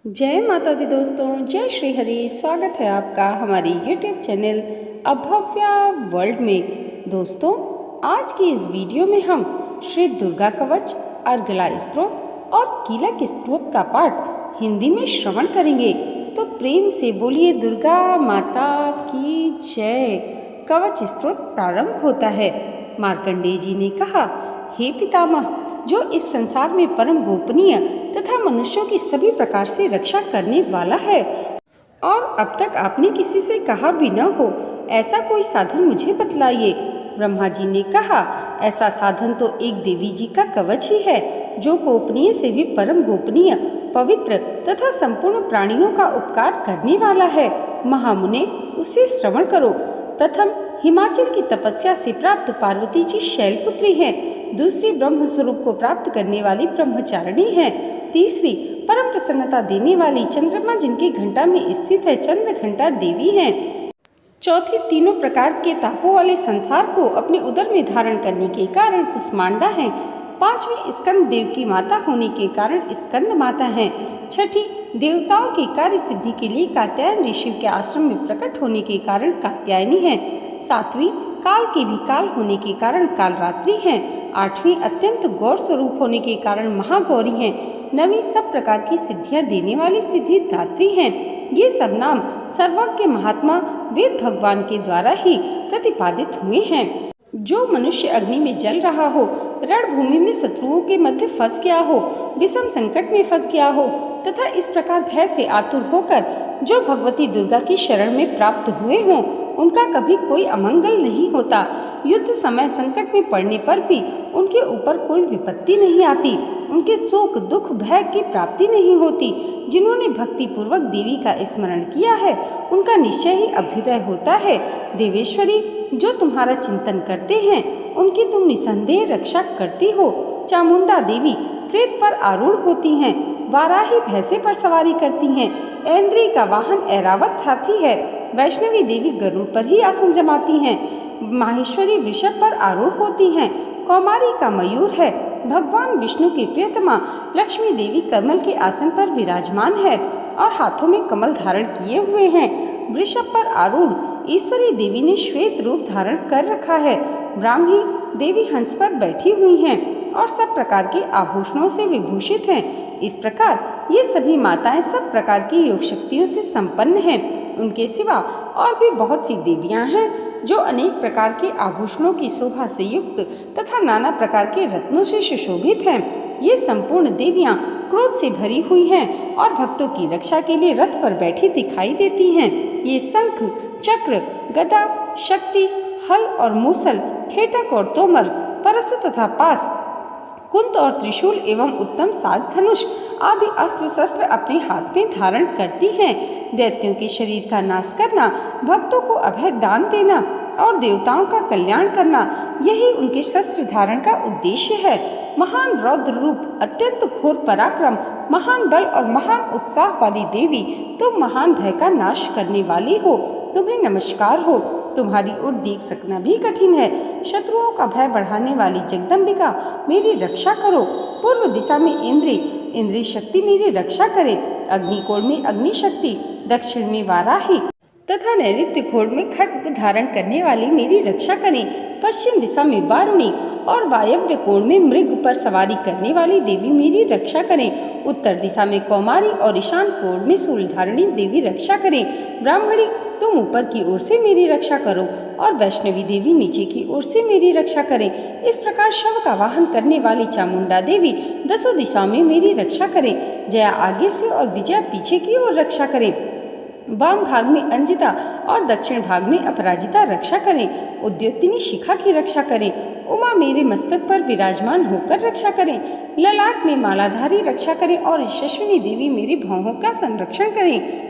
जय माता दी दोस्तों, जय श्री हरि। स्वागत है आपका हमारी YouTube चैनल अभव्या वर्ल्ड में। दोस्तों, आज की इस वीडियो में हम श्री दुर्गा कवच, अर्गला स्तोत्र और कीलक स्तोत्र का पाठ हिंदी में श्रवण करेंगे। तो प्रेम से बोलिए दुर्गा माता की जय। कवच स्तोत्र प्रारंभ होता है। मार्कंडेय जी ने कहा, हे पितामह, जो इस संसार में परम गोपनीय तथा मनुष्यों की सभी प्रकार से रक्षा करने वाला है और अब तक आपने किसी से कहा भी न हो, ऐसा कोई साधन मुझे बतलाइए। ब्रह्मा जी ने कहा, ऐसा साधन तो एक देवी जी का कवच ही है, जो गोपनीय से भी परम गोपनीय, पवित्र तथा संपूर्ण प्राणियों का उपकार करने वाला है। महामुने, उसे श्रवण करो। प्रथम हिमाचल की तपस्या से प्राप्त पार्वती जी शैलपुत्री हैं। दूसरी ब्रह्म स्वरूप को प्राप्त करने वाली ब्रह्मचारिणी है। तीसरी परम प्रसन्नता देने वाली चंद्रमा जिनकी घंटा में स्थित है, चंद्र घंटा देवी हैं। चौथी तीनों प्रकार के तापों वाले संसार को अपने उदर में धारण करने के कारण कुष्मांडा है। पांचवी स्कंद देव की माता होने के कारण स्कंद माता है। छठी देवताओं की कार्य सिद्धि के लिए कात्यायन ऋषि के आश्रम में प्रकट होने के कारण कात्यायनी है। सातवीं काल के भी काल होने के कारण कालरात्रि है। आठवीं अत्यंत गौर स्वरूप होने के कारण महागौरी हैं। नवीं सब प्रकार की सिद्धियां देने वाली सिद्धिदात्री हैं। ये सब नाम सर्वज्ञ महात्मा वेद भगवान के द्वारा ही प्रतिपादित हुए हैं। जो मनुष्य अग्नि में जल रहा हो, रणभूमि में शत्रुओं के मध्य फंस गया हो, विषम संकट में फंस गया हो तथा इस प्रकार भय से आतुर होकर जो भगवती दुर्गा की शरण में प्राप्त हुए हों, उनका कभी कोई अमंगल नहीं होता। युद्ध समय संकट में पड़ने पर भी उनके ऊपर कोई विपत्ति नहीं आती। उनके शोक दुख भय की प्राप्ति नहीं होती। जिन्होंने भक्ति पूर्वक देवी का स्मरण किया है, उनका निश्चय ही अभ्युदय होता है। देवेश्वरी, जो तुम्हारा चिंतन करते हैं, उनकी तुम निसंदेह रक्षा करती हो। चामुंडा देवी प्रेत पर आरूढ़ होती हैं। वाराही भैंसे पर सवारी करती हैं। ऐन्द्री का वाहन ऐरावत हाथी है। वैष्णवी देवी गरुड़ पर ही आसन जमाती हैं। माहेश्वरी वृषभ पर आरूढ़ होती हैं। कौमारी का मयूर है। भगवान विष्णु की प्रियतमा लक्ष्मी देवी कमल के आसन पर विराजमान है और हाथों में कमल धारण किए हुए हैं। वृषभ पर आरूढ़ ईश्वरी देवी ने श्वेत रूप धारण कर रखा है। ब्राह्मी देवी हंस पर बैठी हुई हैं और सब प्रकार के आभूषणों से विभूषित हैं। इस प्रकार ये सभी माताएं सब प्रकार की योग शक्तियों से संपन्न हैं। उनके सिवा और भी बहुत सी देवियां हैं, जो अनेक प्रकार के आभूषणों की शोभा से युक्त तथा नाना प्रकार के रत्नों से सुशोभित हैं। ये संपूर्ण देवियां क्रोध से भरी हुई हैं और भक्तों की रक्षा के लिए रथ पर बैठी दिखाई देती हैं। ये शंख, चक्र, गदा, शक्ति, हल और मूसल, ठेठक और तोमर, परशु तथा पास, कुंत और त्रिशूल एवं उत्तम साग धनुष आदि अस्त्र शस्त्र अपने हाथ में धारण करती हैं। दैत्यों के शरीर का नाश करना, भक्तों को अभय दान देना और देवताओं का कल्याण करना, यही उनके शस्त्र धारण का उद्देश्य है। महान रौद्र रूप, अत्यंत घोर पराक्रम, महान बल और महान उत्साह वाली देवी, तुम महान भय का नाश करने वाली हो। तुम्हें नमस्कार हो। तुम्हारी ओर देख सकना भी कठिन है। शत्रुओं का भय बढ़ाने वाली जगदम्बिका, मेरी रक्षा करो। पूर्व दिशा में इंद्री शक्ति मेरी रक्षा करे। अग्निकोण में अग्नि शक्ति, दक्षिण में वाराही तथा नैऋत्य कोण में खड्ग धारण करने वाली मेरी रक्षा करें। पश्चिम दिशा में वारुणी और वायव्य कोण में मृग पर सवारी करने वाली देवी मेरी रक्षा करें। उत्तर दिशा में कौमारी और ईशान कोण में शूलधारिणी देवी रक्षा करें। ब्राह्मणी, तुम ऊपर की ओर से मेरी रक्षा करो और वैष्णवी देवी नीचे की ओर से मेरी रक्षा करें। इस प्रकार शव का वाहन करने वाली चामुंडा देवी दसों दिशाओं में मेरी रक्षा करें। जया आगे से और विजया पीछे की ओर रक्षा करें। वाम भाग में अंजिता और दक्षिण भाग में अपराजिता रक्षा करें। उद्योतिनी शिखा की रक्षा करें। उमा मेरे मस्तक पर विराजमान होकर रक्षा करें। ललाट में मालाधारी रक्षा करें और यशस्विनी देवी मेरी भौहों का संरक्षण करें।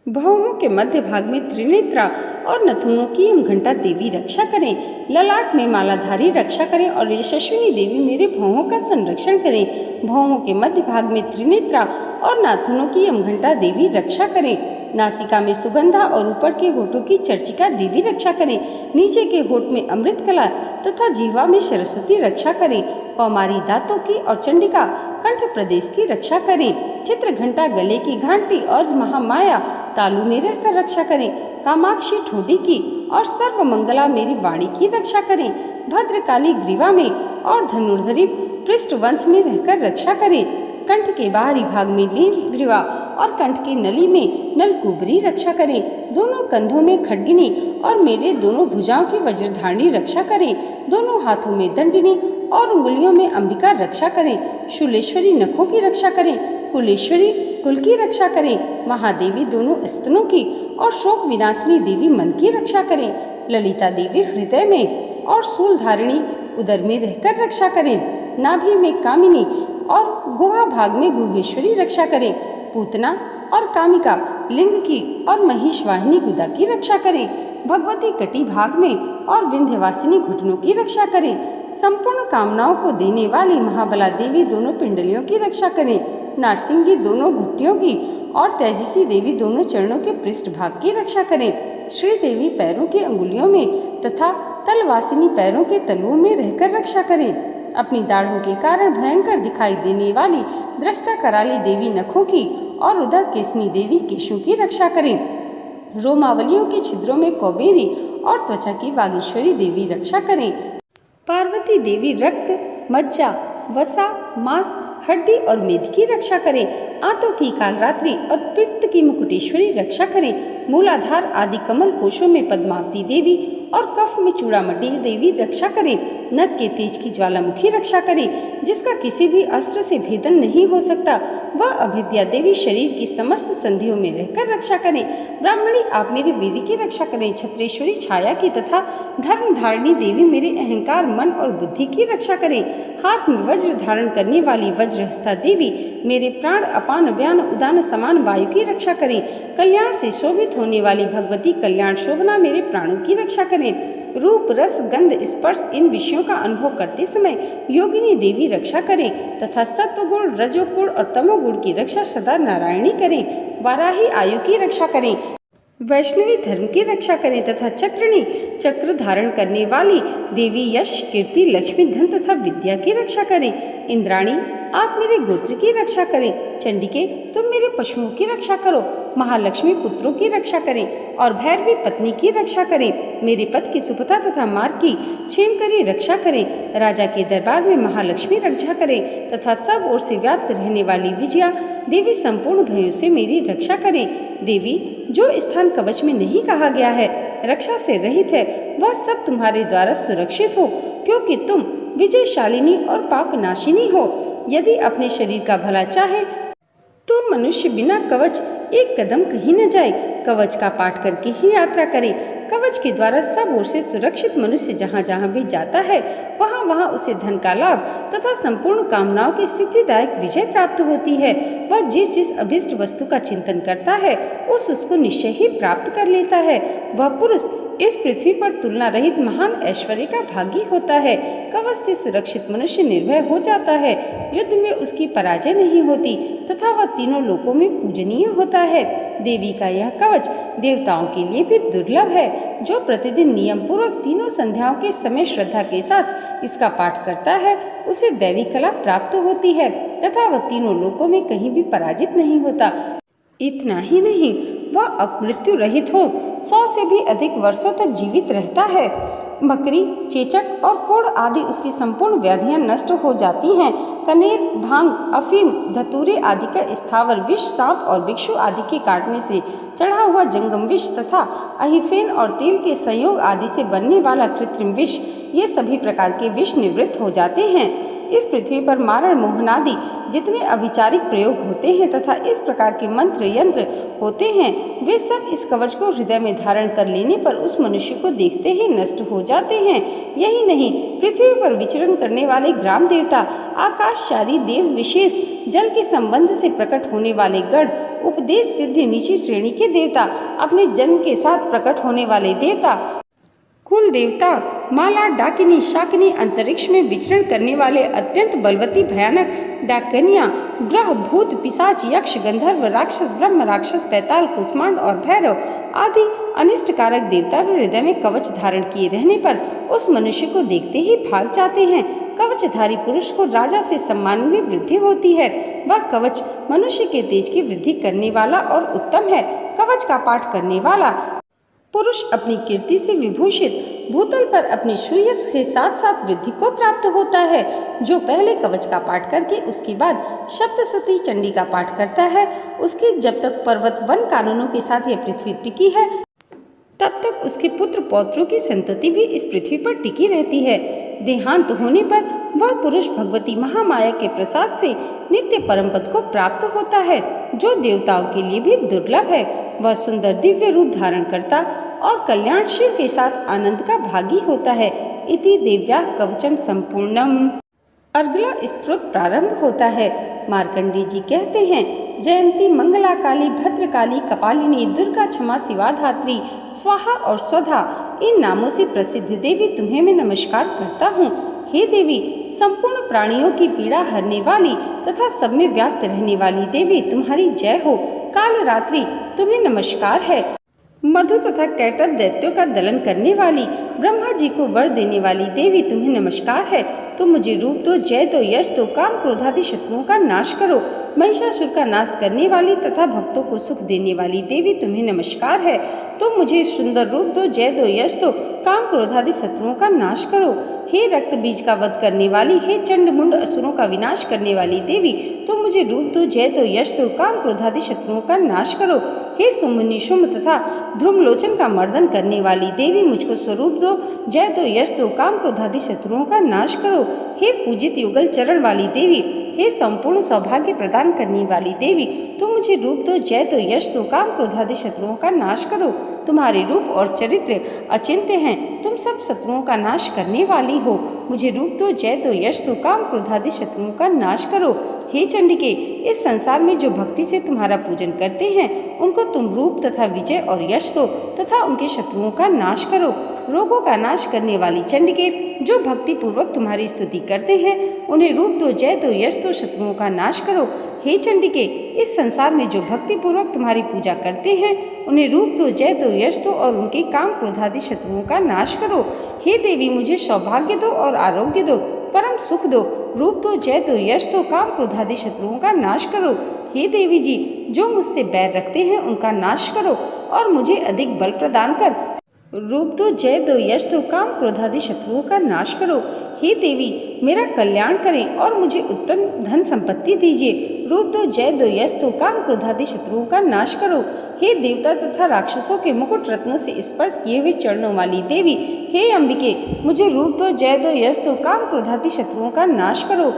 भौहों के मध्य भाग में त्रिनेत्रा और नथुनों की घंटा देवी रक्षा करें। ललाट में मालाधारी रक्षा करें और यशस्विनी देवी मेरे भौहों का संरक्षण करें। भौहों के मध्य भाग में त्रिनेत्रा और नाथुनों की घंटा देवी रक्षा करें। नासिका में सुगंधा और ऊपर के होठों की चर्चिका देवी रक्षा करें। नीचे के होठ में अमृत कला तथा जीवा में सरस्वती रक्षा करें। कौमारी दांतों की और चंडिका कंठ प्रदेश की रक्षा करें। चित्र घंटा गले की घंटी और महामाया तालु में रहकर रक्षा करें। कामाक्षी ठोडी की और सर्वमंगला मेरी वाणी की रक्षा करें। भद्रकाली ग्रीवा में और धनुर्धरी पृष्ठ वंश में रहकर रक्षा करें। कंठ के बाहरी भाग में नील ग्रीवा और कंठ की नली में नलकुबरी रक्षा करें। दोनों कंधों में खड्गिनी और मेरे दोनों भुजाओं की वज्रधारणी रक्षा करें। दोनों हाथों में दंडिनी और उंगलियों में अंबिका रक्षा करें। शूलेश्वरी नखों की रक्षा करें। कुलेश्वरी कुल की रक्षा करें। महादेवी दोनों स्तनों की और शोक विनाशिनी देवी मन की रक्षा करें। ललिता देवी हृदय में और शूलधारिणी उदर में रहकर रक्षा करें। नाभि में कामिनी और गुहा भाग में गुहेश्वरी रक्षा करें। पूतना और कामिका लिंग की और महिष वाहिनी गुदा की रक्षा करें। भगवती कटी भाग में और विंध्यवासिनी घुटनों की रक्षा करें। संपूर्ण कामनाओं को देने वाली महाबला देवी दोनों पिंडलियों की रक्षा करें। नारसिंगी दोनों घुट्टियों की और तेजसी देवी दोनों चरणों के पृष्ठ भाग की रक्षा करें। श्री देवी पैरों की अंगुलियों में तथा तलवासिनी पैरों के तलुओं में रहकर रक्षा करें। अपनी दाढ़ों के कारण भयंकर दिखाई देने वाली दृष्टा कराली देवी नखों की और उदर केसनी देवी केशों की रक्षा करें। रोमावलियों के छिद्रों में कौबेरी और त्वचा की वागीश्वरी देवी रक्षा करें। पार्वती देवी रक्त, मज्जा, वसा, मांस, हड्डी और मेद की रक्षा करें। आंतों की कालरात्रि और पित्त की मुकुटेश्वरी रक्षा करें। मूलाधार आदि कमल कोशों में पद्मावती देवी और कफ में चूड़ामणि देवी रक्षा करें। नख के तेज की ज्वालामुखी रक्षा करें, जिसका किसी भी अस्त्र से भेदन नहीं हो सकता। वह अभिद्या देवी शरीर की समस्त संधियों में रहकर रक्षा करें। ब्राह्मणी आप मेरे वीर्य की रक्षा करें। छत्रेश्वरी छाया की तथा धर्म धारिणी देवी मेरे अहंकार, मन और बुद्धि की रक्षा करें। हाथ में वज्र धारण करने वाली वज्रहस्ता देवी मेरे प्राण, अपान, व्यान, उदान समान वायु की रक्षा करें। कल्याण से शोभित होने वाली भगवती कल्याण शोभना मेरे प्राणों की रक्षा करें। रूप, रस, गंध, स्पर्श इन विषयों का अनुभव करते समय योगिनी देवी रक्षा करें तथा सत्वगुण, रजोगुण और तमोगुण की रक्षा सदा नारायणी करें। वाराही आयु की रक्षा करें। वैष्णवी धर्म की रक्षा करें तथा चक्रणी चक्र धारण करने वाली देवी यश, कीर्ति, लक्ष्मी, धन तथा विद्या की रक्षा करें। इंद्राणी आप मेरे गोत्र की रक्षा करें। चंडिके तुम मेरे पशुओं की रक्षा करो। महालक्ष्मी पुत्रों की रक्षा करें और भैरवी पत्नी की रक्षा करें। मेरे पद की सुपथा तथा मार्ग की क्षेमकरी रक्षा करें। राजा के दरबार में महालक्ष्मी रक्षा करें तथा सब ओर से व्याप्त रहने वाली विजया देवी संपूर्ण भयों से मेरी रक्षा करें। देवी जो स्थान कवच में नहीं कहा गया है, रक्षा से रहित है, वह सब तुम्हारे द्वारा सुरक्षित हो, क्योंकि तुम विजयशालिनी और पापनाशिनी हो। यदि अपने शरीर का भला चाहे तो मनुष्य बिना कवच एक कदम कहीं न जाए। कवच का पाठ करके ही यात्रा करे। कवच के द्वारा सब ओर से सुरक्षित मनुष्य जहाँ जहाँ भी जाता है, वहाँ वहाँ उसे धन का लाभ तथा संपूर्ण कामनाओं की सिद्धिदायक विजय प्राप्त होती है। वह जिस जिस अभिष्ट वस्तु का चिंतन करता है, उसको निश्चय ही प्राप्त कर लेता है। वह पुरुष इस पृथ्वी पर तुलना रहित महान ऐश्वर्य का भागी होता है। कवच से सुरक्षित मनुष्य निर्भय हो जाता है। युद्ध में उसकी पराजय नहीं होती तथा वह तीनों लोकों में पूजनीय होता है। देवी का यह कवच देवताओं के लिए भी दुर्लभ है। जो प्रतिदिन नियम पूर्वक तीनों संध्याओं के समय श्रद्धा के साथ इसका पाठ करता है, उसे दैवी कला प्राप्त होती है तथा वह तीनों लोकों में कहीं भी पराजित नहीं होता। इतना ही नहीं, वह अपमृत्यु रहित हो 100 से भी अधिक वर्षों तक जीवित रहता है। मकरी, चेचक और कोढ़ आदि उसकी संपूर्ण व्याधियां नष्ट हो जाती हैं। कनेर, भांग, अफीम, धतूरे आदि का स्थावर विष, सांप और भिक्षु आदि के काटने से चढ़ा हुआ जंगम विष तथा अहिफेन और तेल के संयोग आदि से बनने वाला कृत्रिम विष, ये सभी प्रकार के विष निवृत्त हो जाते हैं। इस पृथ्वी पर मारण, मोहनादि जितने अभिचारिक प्रयोग होते हैं तथा इस प्रकार के मंत्र यंत्र होते हैं, वे सब इस कवच को हृदय में धारण कर लेने पर उस मनुष्य को देखते ही नष्ट हो जाते हैं। यही नहीं, पृथ्वी पर विचरण करने वाले ग्राम देवता, आकाशचारी देव विशेष, जल के संबंध से प्रकट होने वाले गढ़, उपदेश सिद्धि नीची श्रेणी के देवता, अपने जन्म के साथ प्रकट होने वाले देवता, कुल देवता, माला, डाकिनी, शाकिनी, अंतरिक्ष में विचरण करने वाले अत्यंत बलवती भयानक डाकनिया, ग्रह, भूत, पिशाच, यक्ष, गंधर्व, राक्षस, ब्रह्म राक्षस, पैताल, कुष्मांड और भैरव आदि अनिष्टकारक देवता भी हृदय में कवच धारण किए रहने पर उस मनुष्य को देखते ही भाग जाते हैं। कवचधारी पुरुष को राजा से सम्मान में वृद्धि होती है। वह कवच मनुष्य के तेज की वृद्धि करने वाला और उत्तम है। कवच का पाठ करने वाला पुरुष अपनी कीर्ति से विभूषित भूतल पर अपनी श्रेयस के साथ साथ वृद्धि को प्राप्त होता है। जो पहले कवच का पाठ करके उसके बाद सप्तशती चंडी का पाठ करता है, उसकी जब तक पर्वत वन कानूनों के साथ यह पृथ्वी टिकी है, तब तक उसके पुत्र पौत्रों की संतति भी इस पृथ्वी पर टिकी रहती है। देहांत होने पर वह पुरुष भगवती महामाया के प्रसाद से नित्य परम पद को प्राप्त होता है, जो देवताओं के लिए भी दुर्लभ है। वह सुंदर दिव्य रूप धारण करता और कल्याण शिव के साथ आनंद का भागी होता है। इति देव्या कवचम संपूर्णम। अर्गला स्तोत्र प्रारंभ होता है। मार्कंडेय जी कहते हैं, जयंती, मंगला काली, भद्रकाली, कपालिनी, दुर्गा, क्षमा, शिवा, धात्री, स्वाहा और स्वधा, इन नामों से प्रसिद्ध देवी तुम्हें मैं नमस्कार करता हूँ। हे देवी, संपूर्ण प्राणियों की पीड़ा हरने वाली तथा सब में व्याप्त रहने वाली देवी, तुम्हारी जय हो। काल रात्रि, तुम्हें नमस्कार है। मधु तथा कैटभ दैत्यों का दलन करने वाली, ब्रह्मा जी को वर देने वाली देवी, तुम्हें नमस्कार है। तुम मुझे रूप दो, जय दो, यश दो, काम क्रोधादि शत्रुओं का नाश करो। महिषासुर का नाश करने वाली तथा भक्तों को सुख देने वाली देवी, तुम्हें नमस्कार है। तुम मुझे सुंदर रूप दो, जय दो, यश दो, काम क्रोधादि शत्रुओं का नाश करो। हे रक्त बीज का वध करने वाली, हे चंड मुंड असुरों का विनाश करने वाली देवी, तुम मुझे रूप दो, जय दो, यश दो, काम क्रोधादि शत्रुओं का नाश करो। हे शुंभ निशुंभ तथा ध्रुमलोचन का मर्दन करने वाली देवी, मुझको स्वरूप दो, जय दो, यश दो, काम क्रोधादि शत्रुओं का नाश करो। हे पूजित युगल चरण वाली देवी, हे संपूर्ण सौभाग्य प्रदान करने वाली देवी, तुम मुझे रूप दो, जय दो, यश दो, काम क्रोधादि शत्रुओं का नाश करो। तुम्हारे रूप और चरित्र अचिंत्य हैं, तुम सब शत्रुओं का नाश करने वाली हो। मुझे रूप दो, जय दो, यश दो, काम क्रोधादि शत्रुओं का नाश करो। हे चंडिके, इस संसार में जो भक्ति से तुम्हारा पूजन करते हैं, उनको तुम रूप तथा विजय और यश दो तथा उनके शत्रुओं का नाश करो। रोगों का नाश करने वाली चंडिके, जो भक्ति पूर्वक तुम्हारी स्तुति करते हैं, उन्हें रूप दो, जय दो, यश दो, शत्रुओं का नाश करो। हे चंडिके, इस संसार में जो भक्ति पूर्वक तुम्हारी पूजा करते हैं, उन्हें रूप दो, जय दो, यश दो और उनके काम क्रोधादि शत्रुओं का नाश करो। हे देवी, मुझे सौभाग्य दो और आरोग्य दो, परम सुख दो, रूप दो, जय दो, यश दो, काम क्रोधादि शत्रुओं का नाश करो। हे देवी जी, जो मुझसे बैर रखते हैं उनका नाश करो और मुझे अधिक बल प्रदान कर रूप दो, जय दो, यश दो, काम क्रोधादि शत्रुओं का नाश करो। हे देवी, मेरा कल्याण करें और मुझे उत्तम धन संपत्ति दीजिए। रूप दो, जय दो, यश दो, काम क्रोधादि शत्रुओं का नाश करो। हे देवता तथा राक्षसों के मुकुट रत्नों से स्पर्श किए हुए चरणों वाली देवी, हे अंबिके, मुझे रूप दो, जय दो, यश दो, काम क्रोधादि शत्रुओं का नाश करो।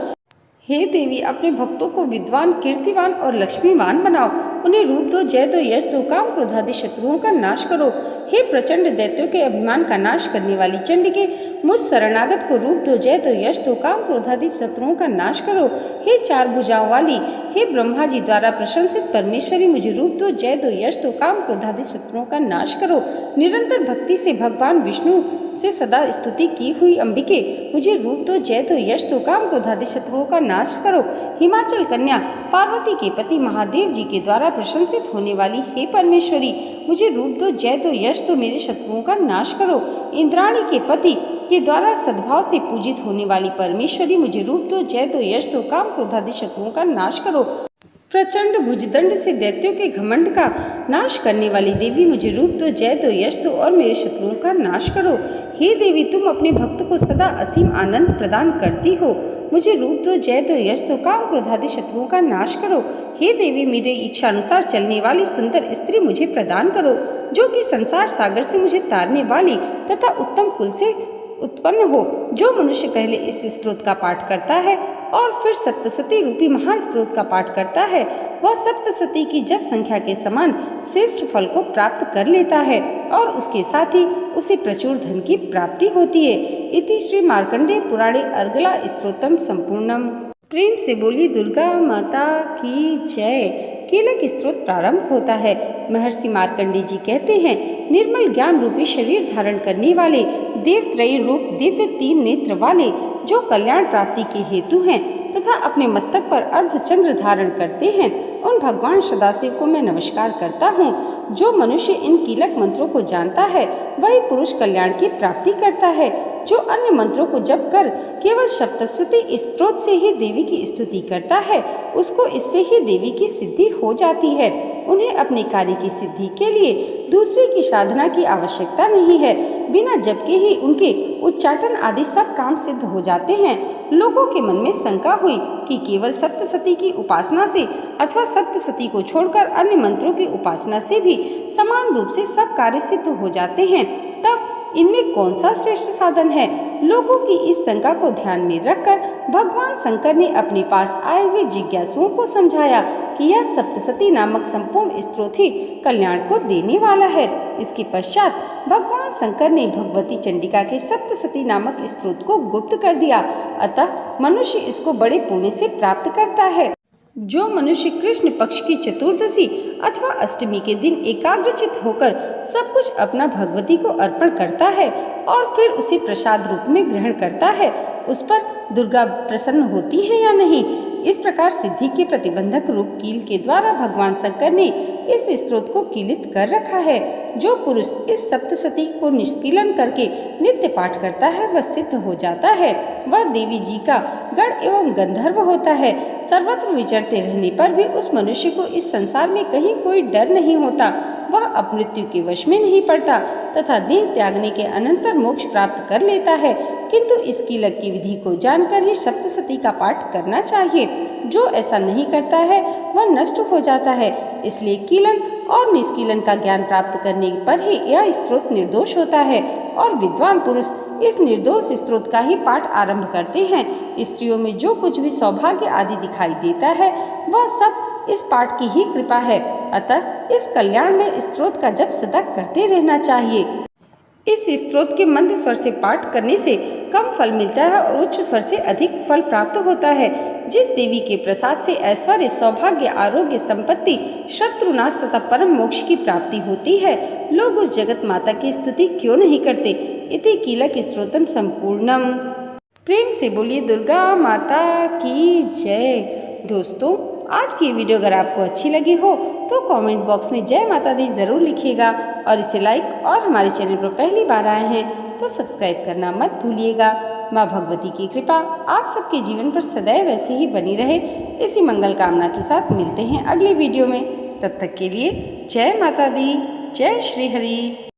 हे देवी, अपने भक्तों को विद्वान, कीर्तिवान और लक्ष्मीवान बनाओ। उन्हें रूप दो, जय दो, यश दो, काम क्रोधादि शत्रुओं का नाश करो। हे प्रचंड दैत्यों के अभिमान का नाश करने वाली चंडिके, मुझ शरणागत को रूप दो, जय दो, यश दो, काम क्रोधादि शत्रुओं का नाश करो। हे चार भुजाओं वाली, हे ब्रह्मा जी द्वारा प्रशंसित परमेश्वरी, मुझे रूप दो, जय दो, यश दो, काम क्रोधादि शत्रुओं का नाश करो। निरंतर भक्ति से भगवान विष्णु से सदा स्तुति की हुई अंबिके, मुझे रूप दो, जय दो, यश दो, काम क्रोधादि शत्रुओं का नाश करो। हिमाचल कन्या पार्वती के पति महादेव जी के द्वारा प्रशंसित होने वाली हे परमेश्वरी, मुझे रूप दो, जय दो, यश दो, मेरे शत्रुओं का नाश करो। इंद्राणी के पति के द्वारा सद्भाव से पूजित होने वाली परमेश्वरी, मुझे रूप दो, जय दो, यश दो, काम क्रोधादि शत्रुओं का नाश करो। प्रचंड भुजदंड से दैत्यों के घमंड का नाश करने वाली देवी, मुझे रूप दो, जय दो, यश दो और मेरे शत्रुओं का नाश करो। हे देवी, तुम अपने भक्त को सदा असीम आनंद प्रदान करती हो। मुझे रूप दो, जय दो, यश दो, काम क्रोधादि शत्रुओं का नाश करो। हे देवी, मेरे इच्छानुसार चलने वाली सुंदर स्त्री मुझे प्रदान करो, जो कि संसार सागर से मुझे तारने वाली तथा उत्तम कुल से उत्पन्न हो। जो मनुष्य पहले इस स्तोत्र का पाठ करता है और फिर सप्तशती रूपी महास्त्रोत का पाठ करता है, वह सप्तशती की जप संख्या के समान श्रेष्ठ फल को प्राप्त कर लेता है और उसके साथ ही उसे प्रचुर धन की प्राप्ति होती है। इति श्री मार्कंडेय पुराणे अर्गला स्तोत्रम संपूर्णम। प्रेम से बोली दुर्गा माता की जय। कीलक स्तोत्र प्रारंभ होता है। महर्षि मार्कंडेय जी कहते हैं, निर्मल ज्ञान रूपी शरीर धारण करने वाले, देवत्रयी रूप दिव्य तीन नेत्र वाले, जो कल्याण प्राप्ति के हेतु हैं तथा अपने मस्तक पर अर्धचंद्र धारण करते हैं, उन भगवान सदाशिव को मैं नमस्कार करता हूँ। जो मनुष्य इन कीलक मंत्रों को जानता है, वही पुरुष कल्याण की प्राप्ति करता है। जो अन्य मंत्रों को जप कर केवल सप्तशती स्त्रोत से ही देवी की स्तुति करता है, उसको इससे ही देवी की सिद्धि हो जाती है। उन्हें अपने कार्य की सिद्धि के लिए दूसरे की साधना की आवश्यकता नहीं है। बिना जप के ही उनके उच्चाटन आदि सब काम सिद्ध हो जाते हैं। लोगों के मन में शंका हुई कि केवल सप्तशती की उपासना से अथवा सप्तशती को छोड़कर अन्य मंत्रों की उपासना से भी समान रूप से सब कार्य सिद्ध हो जाते हैं, तब इनमें कौन सा श्रेष्ठ साधन है? लोगों की इस शंका को ध्यान में रखकर भगवान शंकर ने अपने पास आए हुए जिज्ञासुओं को समझाया कि यह सप्तशती नामक संपूर्ण स्तोत्र ही कल्याण को देने वाला है। इसके पश्चात भगवान शंकर ने भगवती चंडिका के सप्तशती नामक स्तोत्र को गुप्त कर दिया। अतः मनुष्य इसको बड़े पुण्य से प्राप्त करता है। जो मनुष्य कृष्ण पक्ष की चतुर्दशी अथवा अष्टमी के दिन एकाग्रचित होकर सब कुछ अपना भगवती को अर्पण करता है और फिर उसे प्रसाद रूप में ग्रहण करता है, उस पर दुर्गा प्रसन्न होती है या नहीं? इस प्रकार सिद्धि के प्रतिबंधक रूप कील के द्वारा भगवान शंकर ने इस स्त्रोत को कीलित कर रखा है। जो पुरुष इस सप्तशती को निष्कीलन करके नित्य पाठ करता है वह सिद्ध हो जाता है। वह देवी जी का गण एवं गंधर्व होता है। सर्वत्र विचरते रहने पर भी उस मनुष्य को इस संसार में कहीं कोई डर नहीं होता। वह अपमृत्यु के वश में नहीं पड़ता तथा देह त्यागने के अनंतर मोक्ष प्राप्त कर लेता है। किंतु इस कीलक की विधि को जानकर ही सप्तशती का पाठ करना चाहिए। जो ऐसा नहीं करता है वह नष्ट हो जाता है। इसलिए कीलन और निष्कीलन का ज्ञान प्राप्त करने पर ही यह स्तोत्र निर्दोष होता है और विद्वान पुरुष इस निर्दोष स्तोत्र का ही पाठ आरंभ करते हैं। स्त्रियों में जो कुछ भी सौभाग्य आदि दिखाई देता है वह सब इस पाठ की ही कृपा है। अतः इस कल्याण में स्तोत्र का जप सदा करते रहना चाहिए। इस स्तोत्र के मंद स्वर से पाठ करने से कम फल मिलता है और उच्च स्वर से अधिक फल प्राप्त होता है। जिस देवी के प्रसाद से ऐश्वर्य, सौभाग्य, आरोग्य, संपत्ति, शत्रुनाश तथा परम मोक्ष की प्राप्ति होती है, लोग उस जगत माता की स्तुति क्यों नहीं करते? इति कीलक स्तोत्रम संपूर्णम। प्रेम से बोलिए दुर्गा माता की जय। दोस्तों, आज की वीडियो अगर आपको अच्छी लगी हो तो कमेंट बॉक्स में जय माता दी ज़रूर लिखिएगा और इसे लाइक और हमारे चैनल पर पहली बार आए हैं तो सब्सक्राइब करना मत भूलिएगा। माँ भगवती की कृपा आप सबके जीवन पर सदैव ऐसे ही बनी रहे, इसी मंगल कामना के साथ मिलते हैं अगली वीडियो में। तब तक के लिए जय माता दी, जय श्री हरि।